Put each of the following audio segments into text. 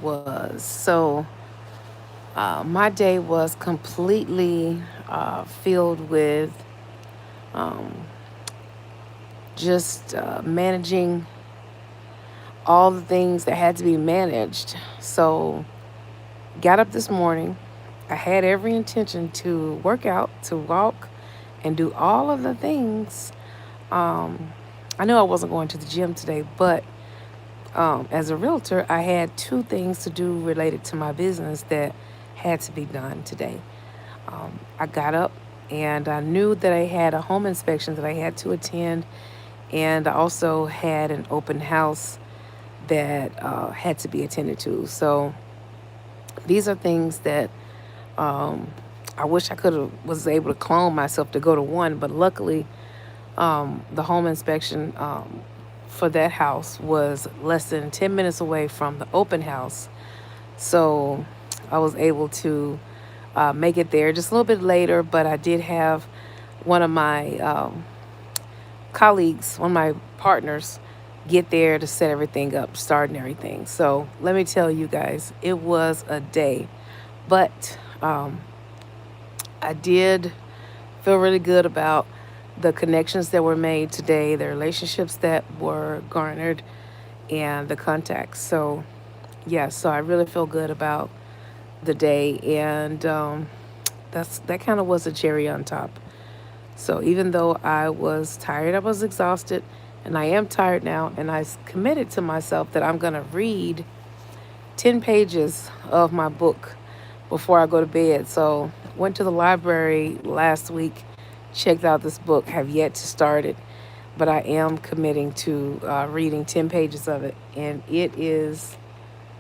was. My day was completely filled with um, just managing all the things that had to be managed. So, got up this morning. I had every intention to work out, to walk, and do all of the things. Um, I knew I wasn't going to the gym today, but as a realtor, I had two things to do related to my business that had to be done today. I got up and I knew that I had a home inspection that I had to attend, and I also had an open house that had to be attended to. So these are things that um, I wish I could have was able to clone myself to go to one, but luckily the home inspection for that house was less than 10 minutes away from the open house. So I was able to make it there just a little bit later, but I did have one of my colleagues, one of my partners, get there to set everything up, start and everything. So let me tell you guys, it was a day, but I did feel really good about the connections that were made today, the relationships that were garnered, and the contacts. So, yeah, so I really feel good about the day, and that kind of was a cherry on top. So even though I was tired, I was exhausted, and I am tired now, and committed to myself that I'm gonna read 10 pages of my book before I go to bed. So went to the library last week, checked out this book, have yet to start it, but I am committing to reading 10 pages of it, and it is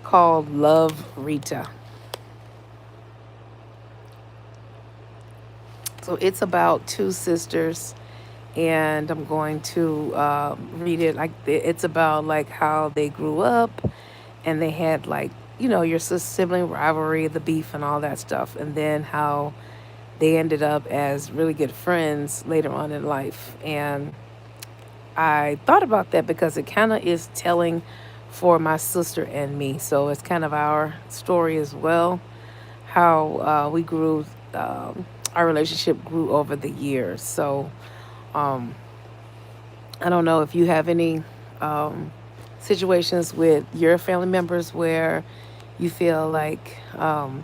called Love Rita. So it's about two sisters, and I'm going to read it. Like it's about like how they grew up, and they had like your sibling rivalry, the beef, and all that stuff, and then how they ended up as really good friends later on in life. And I thought about that because it kind of is telling for my sister and me. So it's kind of our story as well, how we grew, our relationship grew over the years. So um, I don't know if you have any um, situations with your family members where you feel like the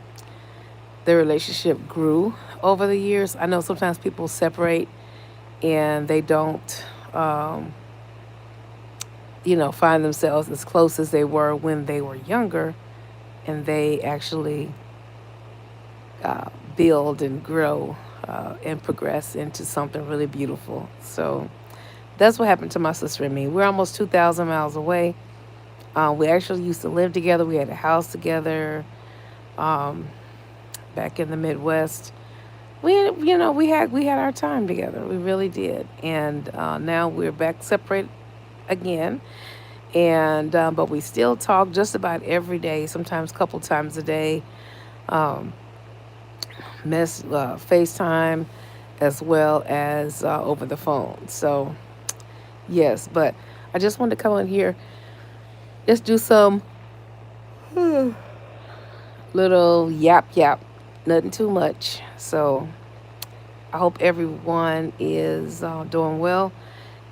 relationship grew over the years. I know sometimes people separate and they don't, um, find themselves as close as they were when they were younger, and they actually build and grow and progress into something really beautiful. So that's what happened to my sister and me. We're almost 2,000 miles away. We actually used to live together. We had a house together um, back in the Midwest. We had our time together. We really did, and now we're back separated again. And but we still talk just about every day. Sometimes a couple times a day. Um, FaceTime, as well as over the phone. So yes, but I just wanted to come in here, just do some little yap yap, nothing too much. So I hope everyone is doing well,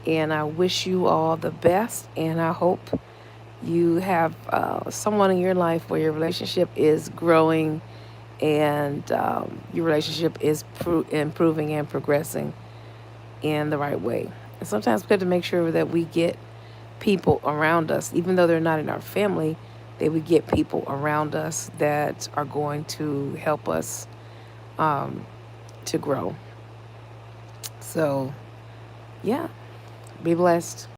and I wish you all the best. And I hope you have someone in your life where your relationship is growing, and your relationship is improving and progressing in the right way. And sometimes we have to make sure that we get people around us, even though they're not in our family, that we get people around us that are going to help us um, to grow. So, yeah, be blessed.